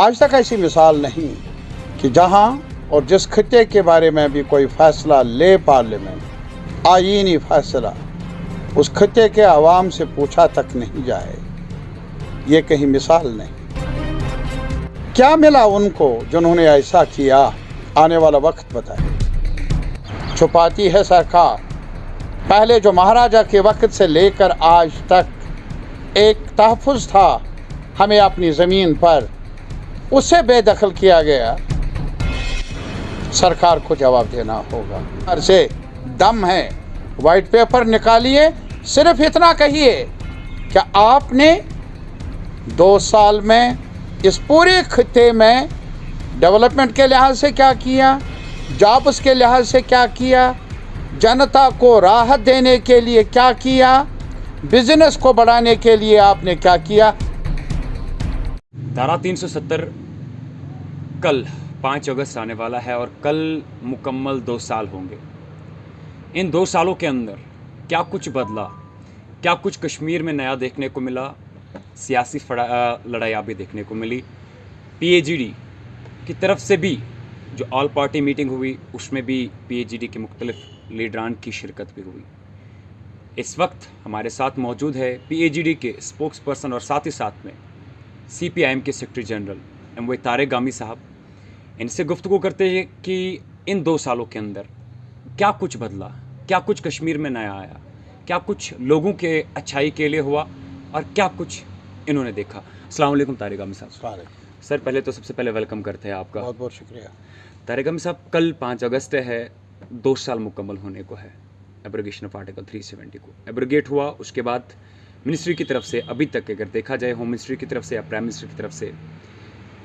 आज तक ऐसी मिसाल नहीं कि जहां और जिस खिते के बारे में भी कोई फैसला ले पार्लियामेंट, आईनी फैसला उस खिते के अवाम से पूछा तक नहीं जाए। ये कहीं मिसाल नहीं। क्या मिला उनको जिन्होंने ऐसा किया, आने वाला वक्त बताए। छुपाती है सरकार। पहले जो महाराजा के वक्त से लेकर आज तक एक तहफ़्फ़ुज़ था हमें अपनी ज़मीन पर, उसे बेदखल किया गया। सरकार को जवाब देना होगा। हर से दम है, वाइट पेपर निकालिए, सिर्फ इतना कहिए कि आपने 2 साल में इस पूरे खिते में डेवलपमेंट के लिहाज से क्या किया, जॉब्स के लिहाज से क्या किया, जनता को राहत देने के लिए क्या किया, बिजनेस को बढ़ाने के लिए आपने क्या किया। धारा 370 कल 5 अगस्त आने वाला है और कल मुकम्मल 2 साल होंगे। इन 2 सालों के अंदर क्या कुछ बदला, क्या कुछ कश्मीर में नया देखने को मिला, सियासी लड़ाइयाँ भी देखने को मिली। PAGD की तरफ से भी जो ऑल पार्टी मीटिंग हुई उसमें भी PAGD के मुख्तलिफ लीडरान की शिरकत भी हुई। इस वक्त हमारे साथ मौजूद है PAGD के स्पोक्स पर्सन और साथ ही साथ में CPIM के सेक्रेटरी जनरल MY तारिक गामी साहब। इनसे गुफ्तगू करते हैं कि इन 2 सालों के अंदर क्या कुछ बदला, क्या कुछ कश्मीर में नया आया, क्या कुछ लोगों के अच्छाई के लिए हुआ और क्या कुछ इन्होंने देखा। अस्सलाम वालेकुम तारिक गामी साहब। सर पहले तो सबसे पहले वेलकम करते हैं आपका। बहुत बहुत शुक्रिया। तारिक गामी साहब, कल 5 अगस्त है, 2 साल मुकम्मल होने को है एब्रोगेशन ऑफ आर्टिकल 370 को। एब्रोगेट हुआ, उसके बाद मिनिस्ट्री की तरफ से अभी तक अगर देखा जाए, होम मिनिस्ट्री की तरफ से या प्राइम मिनिस्टर की तरफ से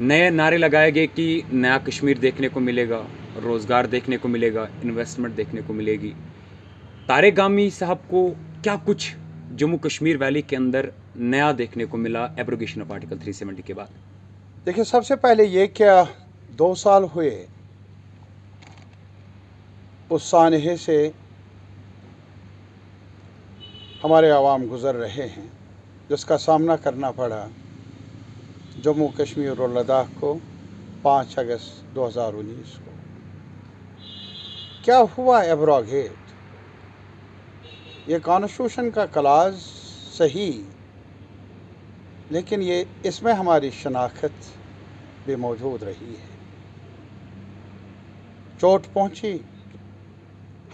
नए नारे लगाए गए कि नया कश्मीर देखने को मिलेगा, रोज़गार देखने को मिलेगा, इन्वेस्टमेंट देखने को मिलेगी। तारिक गामी साहब को क्या कुछ जम्मू कश्मीर वैली के अंदर नया देखने को मिला एब्रोगेशन ऑफ आर्टिकल 370 के बाद? देखिए, सबसे पहले ये क्या 2 साल हुए उस सानहे से हमारे आवाम गुज़र रहे हैं, जिसका सामना करना पड़ा जम्मू कश्मीर और लद्दाख को 5 अगस्त 2019 को। क्या हुआ एब्रोगेट? ये कॉन्स्टिट्यूशन का क्लाज सही, लेकिन ये इसमें हमारी शनाख्त भी मौजूद रही है। चोट पहुंची,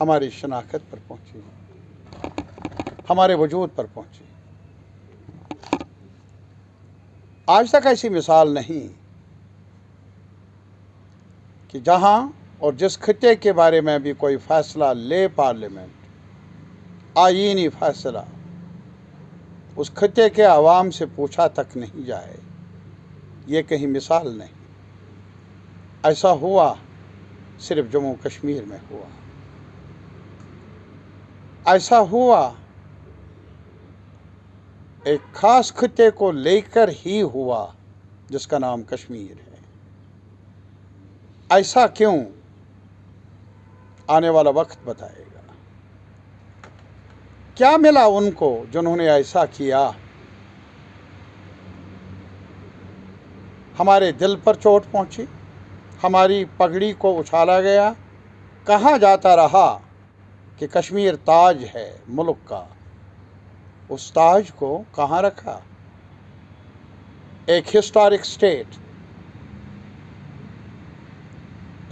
हमारी शनाख्त पर पहुंची, हमारे वजूद पर पहुंची। आज तक ऐसी मिसाल नहीं कि जहां और जिस खिते के बारे में भी कोई फैसला ले पार्लियामेंट, आईनी फैसला उस खिते के अवाम से पूछा तक नहीं जाए। ये कहीं मिसाल नहीं। ऐसा हुआ सिर्फ जम्मू कश्मीर में हुआ। ऐसा हुआ एक ख़ास खिते को लेकर ही हुआ जिसका नाम कश्मीर है। ऐसा क्यों, आने वाला वक्त बताएगा। क्या मिला उनको जिन्होंने ऐसा किया। हमारे दिल पर चोट पहुंची, हमारी पगड़ी को उछाला गया, कहा जाता रहा कि कश्मीर ताज है मुल्क का। उस ताज को कहाँ रखा? एक हिस्टोरिक स्टेट,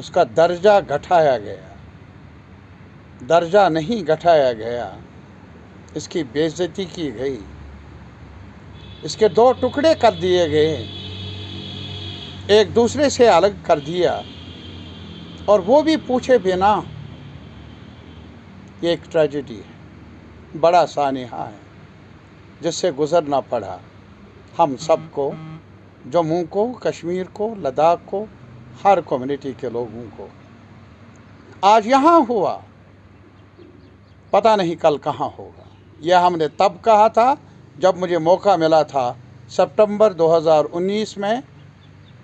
उसका दर्जा घटाया गया। दर्जा नहीं घटाया गया, इसकी बेइज्जती की गई, इसके 2 टुकड़े कर दिए गए, एक दूसरे से अलग कर दिया, और वो भी पूछे बिना। ये एक ट्रेजेडी है, बड़ा सानिहा है, जिससे गुज़रना पड़ा हम सबको, जम्मू को, कश्मीर को, लद्दाख को, हर कम्युनिटी के लोगों को। आज यहाँ हुआ, पता नहीं कल कहाँ होगा। यह हमने तब कहा था जब मुझे मौका मिला था सितंबर 2019 में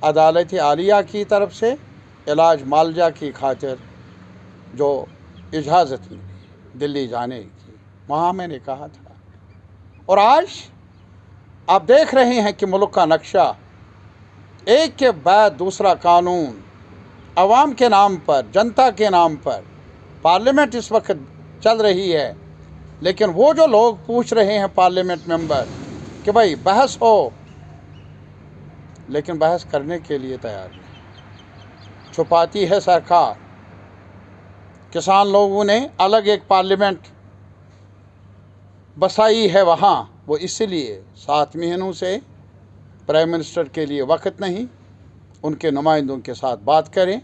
अदालत आलिया की तरफ से इलाज मालजा की खातिर जो इजाज़त मिली दिल्ली जाने की, वहाँ मैंने कहा था। और आज आप देख रहे हैं कि मुल्क का नक्शा एक के बाद दूसरा कानून अवाम के नाम पर, जनता के नाम पर पार्लियामेंट इस वक्त चल रही है, लेकिन वो जो लोग पूछ रहे हैं पार्लियामेंट मेंबर कि भाई बहस हो, लेकिन बहस करने के लिए तैयार नहीं, छुपाती है सरकार। किसान लोगों ने अलग एक पार्लियामेंट बसाई है वहाँ, वो इसलिए 7 महीनों से प्राइम मिनिस्टर के लिए वक्त नहीं, उनके नुमाइंदों के साथ बात करें,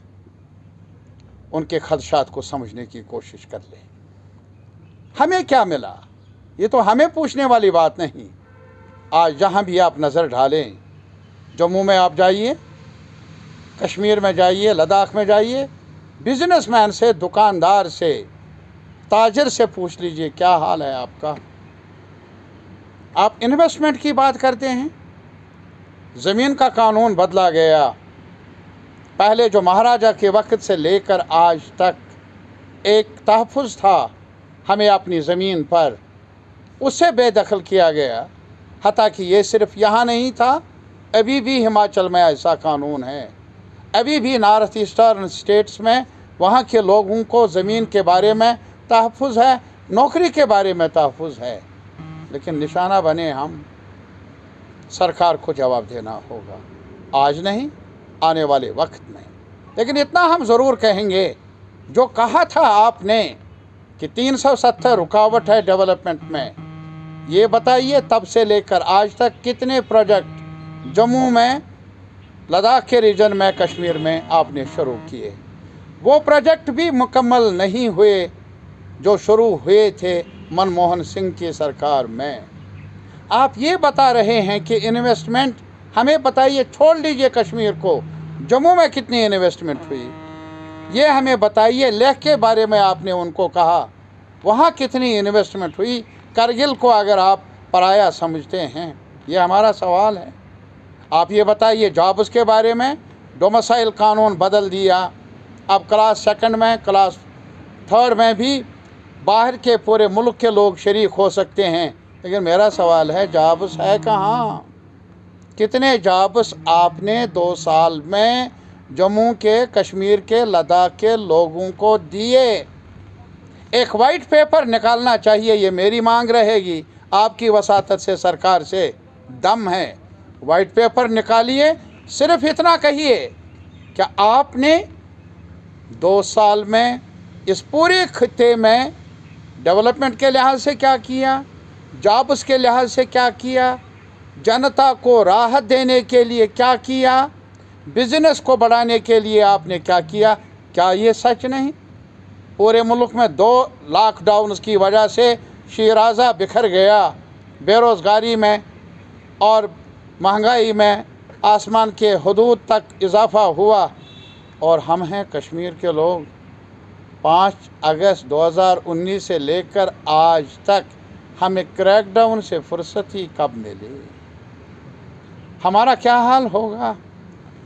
उनके खदशात को समझने की कोशिश कर लें। हमें क्या मिला, ये तो हमें पूछने वाली बात नहीं। आज जहाँ भी आप नज़र डालें, जम्मू में आप जाइए, कश्मीर में जाइए, लद्दाख में जाइए, बिजनेसमैन से, दुकानदार से, ताजिर से पूछ लीजिए क्या हाल है आपका। आप इन्वेस्टमेंट की बात करते हैं, ज़मीन का कानून बदला गया। पहले जो महाराजा के वक्त से लेकर आज तक एक तहफ़्फ़ुज़ था हमें अपनी ज़मीन पर, उसे बेदखल किया गया। हता कि ये सिर्फ यहाँ नहीं था, अभी भी हिमाचल में ऐसा कानून है, अभी भी नॉर्थ ईस्टर्न स्टेट्स में वहाँ के लोगों को ज़मीन के बारे में तहफ़्फ़ुज़ है, नौकरी के बारे में तहफ़्फ़ुज़ है। लेकिन निशाना बने हम, सरकार को जवाब देना होगा, आज नहीं, आने वाले वक्त में। लेकिन इतना हम ज़रूर कहेंगे, जो कहा था आपने कि 370 रुकावट है डेवलपमेंट में, ये बताइए तब से लेकर आज तक कितने प्रोजेक्ट जम्मू में, लद्दाख के रीजन में, कश्मीर में आपने शुरू किए। वो प्रोजेक्ट भी मुकम्मल नहीं हुए जो शुरू हुए थे मनमोहन सिंह की सरकार में। आप ये बता रहे हैं कि इन्वेस्टमेंट, हमें बताइए, छोड़ लीजिए कश्मीर को, जम्मू में कितनी इन्वेस्टमेंट हुई ये हमें बताइए। लेह के बारे में आपने उनको कहा, वहाँ कितनी इन्वेस्टमेंट हुई। करगिल को अगर आप पराया समझते हैं, ये हमारा सवाल है। आप ये बताइए, जॉब्स के बारे में डोमिसाइल कानून बदल दिया, अब क्लास 2 में, क्लास 3 में भी बाहर के पूरे मुल्क के लोग शरीक हो सकते हैं। लेकिन मेरा सवाल है, जॉब्स है कहाँ? कितने जॉब्स आपने 2 साल में जम्मू के, कश्मीर के, लद्दाख के लोगों को दिए? एक वाइट पेपर निकालना चाहिए, ये मेरी मांग रहेगी। आपकी वसातत से, सरकार से दम है, वाइट पेपर निकालिए। सिर्फ इतना कहिए कि आपने 2 साल में इस पूरे खित्ते में डेवलपमेंट के लिहाज से क्या किया, जॉब्स के लिहाज से क्या किया, जनता को राहत देने के लिए क्या किया, बिज़नेस को बढ़ाने के लिए आपने क्या किया। क्या ये सच नहीं? पूरे मुल्क में 2 लॉकडाउन की वजह से शिराजा बिखर गया, बेरोज़गारी में और महंगाई में आसमान के हदूद तक इजाफ़ा हुआ। और हम हैं कश्मीर के लोग, 5 अगस्त 2019 से लेकर आज तक हमें क्रैकडाउन से फुर्सत ही कब मिली? हमारा क्या हाल होगा?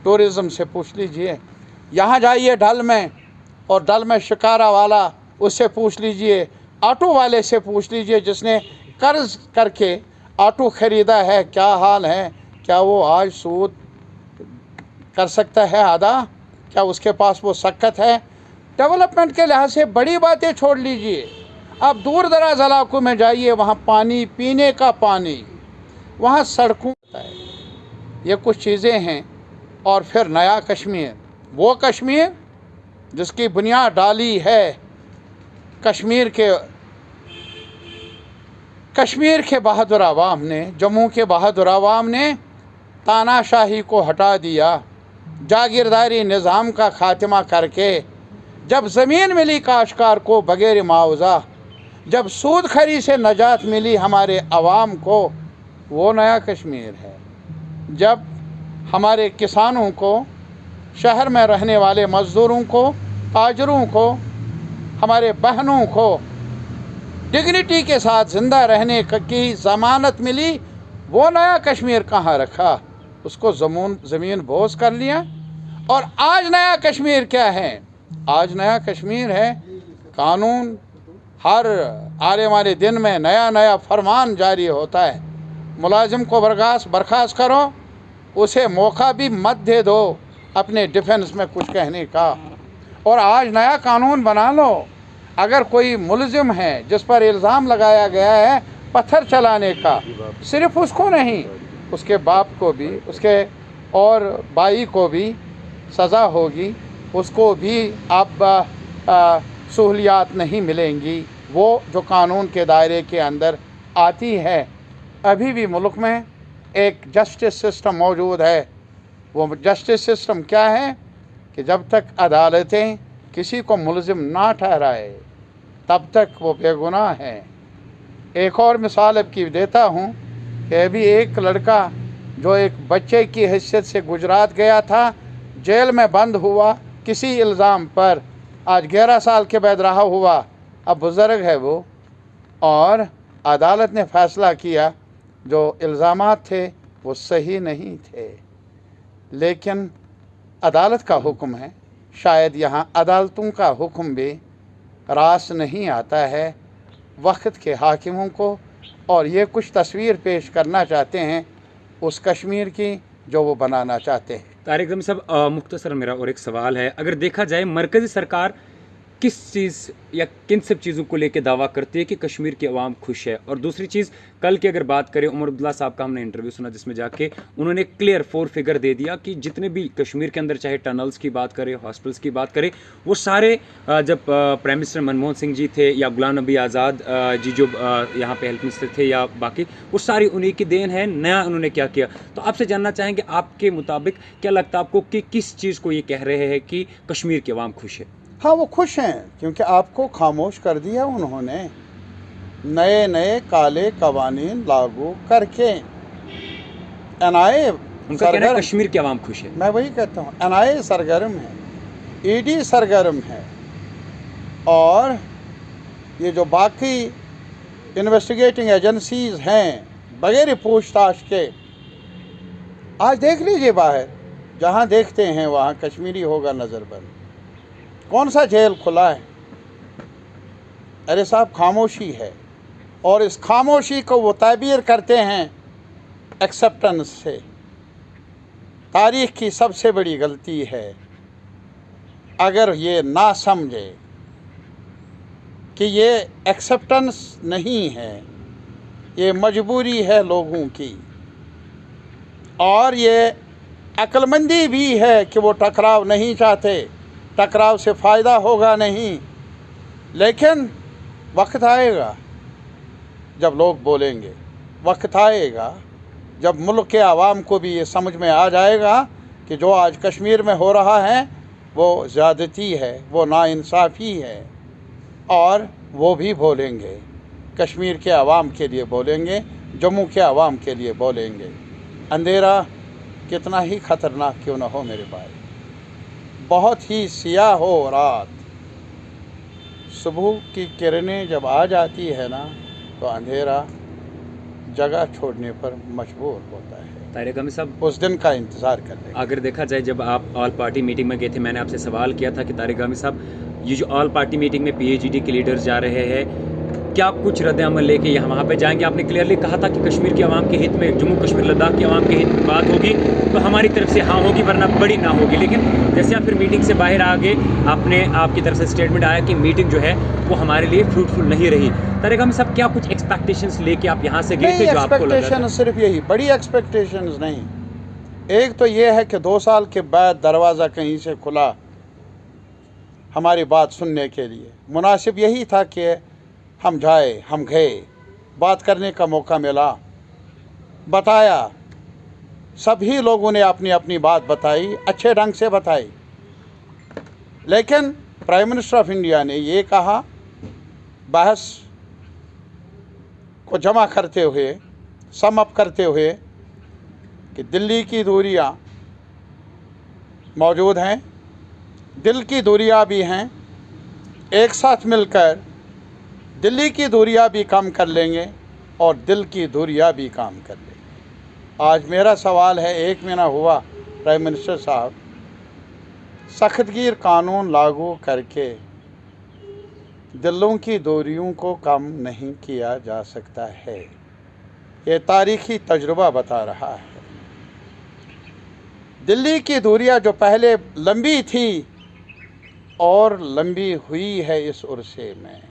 टूरिज़म से पूछ लीजिए, यहाँ जाइए डल में, और डल में शिकारा वाला, उससे पूछ लीजिए, ऑटो वाले से पूछ लीजिए जिसने कर्ज करके ऑटो ख़रीदा है, क्या हाल है? क्या वो आज सूद कर सकता है अदा? क्या उसके पास वो सकत है? डेवलपमेंट के लिहाज से बड़ी बातें छोड़ लीजिए, आप दूर दराज इलाकों में जाइए, वहाँ पानी, पीने का पानी, वहाँ सड़कों, ये कुछ चीज़ें हैं। और फिर नया कश्मीर, वो कश्मीर जिसकी बुनियाद डाली है कश्मीर के बहादुर आवाम ने, जम्मू के बहादुर आवाम ने तानाशाही को हटा दिया, जागीरदारी निज़ाम का खात्मा करके जब ज़मीन मिली काश्तकार को बग़ैर मुआवजा, जब सूद खरी से नजात मिली हमारे अवाम को, वो नया कश्मीर है। जब हमारे किसानों को, शहर में रहने वाले मज़दूरों को, ताजरों को, हमारे बहनों को डिग्निटी के साथ ज़िंदा रहने की ज़मानत मिली, वो नया कश्मीर कहाँ रखा? उसको ज़मीन बोझ कर लिया। और आज नया कश्मीर क्या है? आज नया कश्मीर है कानून, हर आने वाले दिन में नया नया फरमान जारी होता है। मुलाजिम को बर्खास्त करो, उसे मौका भी मत दे दो अपने डिफेंस में कुछ कहने का। और आज नया कानून बना लो, अगर कोई मुलजिम है जिस पर इल्ज़ाम लगाया गया है पत्थर चलाने का, सिर्फ उसको नहीं, उसके बाप को भी, उसके और भाई को भी सज़ा होगी, उसको भी अब सहूलियात नहीं मिलेंगी वो जो कानून के दायरे के अंदर आती है। अभी भी मुल्क में एक जस्टिस सिस्टम मौजूद है। वो जस्टिस सिस्टम क्या है कि जब तक अदालतें किसी को मुलजिम ना ठहराए तब तक वो बेगुनाह है। एक और मिसाल अब की देता हूँ कि अभी एक लड़का जो एक बच्चे की हैसियत से गुजरात गया था, जेल में बंद हुआ किसी इल्ज़ाम पर, आज 11 साल के बाद रहा हुआ, अब बुज़ुर्ग है वो, और अदालत ने फ़ैसला किया जो इल्ज़ामात थे वो सही नहीं थे, लेकिन अदालत का हुक्म है। शायद यहाँ अदालतों का हुक्म भी रास नहीं आता है वक्त के हाकिमों को, और ये कुछ तस्वीर पेश करना चाहते हैं उस कश्मीर की जो वो बनाना चाहते हैं। तारिक रमीज़ साहब, मुख्तसर मेरा और एक सवाल है, अगर देखा जाए मरकज़ी सरकार किस चीज़ या किन सब चीज़ों को लेकर दावा करती है कि कश्मीर की आवाम खुश है, और दूसरी चीज़ कल की अगर बात करें, उमर अब्दुल्ला साहब का हमने इंटरव्यू सुना जिसमें जाके उन्होंने क्लियर 4 फिगर दे दिया कि जितने भी कश्मीर के अंदर चाहे टनल्स की बात करें, हॉस्पिटल्स की बात करें, वो सारे जब प्राइम मिनिस्टर मनमोहन सिंह जी थे या गुलाम नबी आज़ाद जी जो यहाँ पे हेल्थ मिनिस्टर थे या बाकी, वो सारी उन्हीं की देन है। नया उन्होंने क्या किया, तो आपसे जानना चाहेंगे आपके मुताबिक क्या लगता है आपको कि किस चीज़ को ये कह रहे हैं कि कश्मीर की आवाम खुश है? हाँ, वो खुश हैं क्योंकि आपको खामोश कर दिया उन्होंने, नए नए काले कवानीन लागू करके। एनआईए उनका कहना है कश्मीर की आवाम खुश है। मैं वही कहता हूँ, एनआईए सरगर्म है, ईडी सरगर्म है, और ये जो बाकी इन्वेस्टिगेटिंग एजेंसीज हैं बगैर पूछताछ के, आज देख लीजिए बाहर जहाँ देखते हैं वहाँ कश्मीरी होगा नज़रबंद। कौन सा जेल खुला है? अरे साहब, खामोशी है, और इस खामोशी को वो ताबीर करते हैं एक्सेप्टेंस से। तारीख़ की सबसे बड़ी गलती है अगर ये ना समझे कि ये एक्सेप्टेंस नहीं है, ये मजबूरी है लोगों की, और ये अक्लमंदी भी है कि वो टकराव नहीं चाहते, टकराव से फ़ायदा होगा नहीं। लेकिन वक्त आएगा जब लोग बोलेंगे, वक्त आएगा जब मुल्क के आवाम को भी ये समझ में आ जाएगा कि जो आज कश्मीर में हो रहा है वो ज़्यादती है, वो नाइंसाफ़ी है, और वो भी बोलेंगे, कश्मीर के आवाम के लिए बोलेंगे, जम्मू के आवाम के लिए बोलेंगे। अंधेरा कितना ही ख़तरनाक क्यों ना हो मेरे भाई, बहुत ही सियाह हो रात, सुबह की किरणें जब आ जाती है ना तो अंधेरा जगह छोड़ने पर मजबूर होता है। तारिक रमीज़ साहब, उस दिन का इंतज़ार करने। अगर देखा जाए जब आप ऑल पार्टी मीटिंग में गए थे, मैंने आपसे सवाल किया था कि तारिक रमीज़ साहब ये जो ऑल पार्टी मीटिंग में पीएचडी के लीडर्स जा रहे हैं, क्या कुछ रद्द अमल लेके यहाँ वहाँ पे जाएंगे? आपने क्लियरली कहा था कि कश्मीर की आवाम के हित में, जम्मू कश्मीर लद्दाख की आवाम के हित में बात होगी तो हमारी तरफ से हाँ होगी, वरना बड़ी ना होगी। लेकिन जैसे आप फिर मीटिंग से बाहर आ गए, आपकी तरफ से स्टेटमेंट आया कि मीटिंग जो है वो हमारे लिए फ्रूटफुल नहीं रही। तारिक रमीज़ साहब, क्या कुछ एक्सपेक्टेशंस लेके आप यहाँ से गए थे जो आपको लगा था? सिर्फ यही, बड़ी एक्सपेक्टेशंस नहीं। एक तो ये है कि 2 साल के बाद दरवाज़ा कहीं से खुला हमारी बात सुनने के लिए। मुनासिब यही था कि हम जाए, हम गए, बात करने का मौका मिला, बताया, सभी लोगों ने अपनी अपनी बात बताई, अच्छे ढंग से बताई। लेकिन प्राइम मिनिस्टर ऑफ इंडिया ने ये कहा, बहस को जमा करते हुए, सम अप करते हुए, कि दिल्ली की दूरियां मौजूद हैं, दिल की दूरियां भी हैं, एक साथ मिलकर दिल्ली की दूरियां भी कम कर लेंगे और दिल की दूरियां भी कम कर लेंगे। आज मेरा सवाल है, 1 महीना हुआ प्राइम मिनिस्टर साहब, सख्तगीर कानून लागू करके दिलों की दूरियों को कम नहीं किया जा सकता है। ये तारीख़ी तजुर्बा बता रहा है। दिल्ली की दूरियां जो पहले लंबी थी और लंबी हुई है इस उर्से में,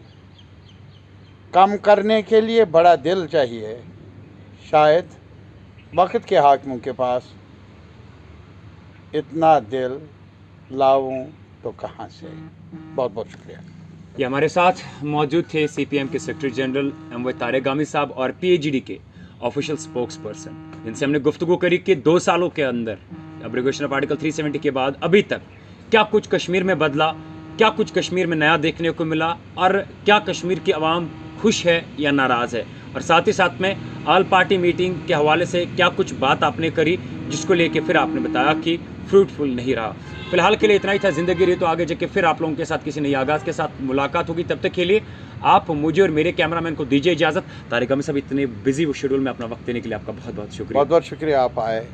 कम करने के लिए बड़ा दिल चाहिए। शायद वक्त के हाकिमों के पास इतना दिल लाऊं तो कहाँ से। बहुत बहुत शुक्रिया। ये हमारे साथ मौजूद थे सीपीएम के सेक्रेटरी जनरल एम तारिक गामी साहब और पीएचडी के ऑफिशियल स्पोक्स पर्सन, जिनसे हमने गुफ्तगू करी कि 2 सालों के अंदर एब्रोगेशन ऑफ आर्टिकल 370 के बाद अभी तक क्या कुछ कश्मीर में बदला, क्या कुछ कश्मीर में नया देखने को मिला और क्या कश्मीर की आवाम खुश है या नाराज़ है, और साथ ही साथ में ऑल पार्टी मीटिंग के हवाले से क्या कुछ बात आपने करी जिसको लेके फिर आपने बताया कि फ्रूटफुल नहीं रहा। फिलहाल के लिए इतना ही था। ज़िंदगी रही तो आगे जाके फिर आप लोगों के साथ किसी नई आगाज़ के साथ मुलाकात होगी। तब तक के लिए आप मुझे और मेरे कैमरामैन को दीजिए इजाज़त। तारिक गामी साहब, इतने बिजी शेड्यूल में अपना वक्त देने के लिए आपका बहुत बहुत शुक्रिया। बहुत बहुत शुक्रिया, आप आए।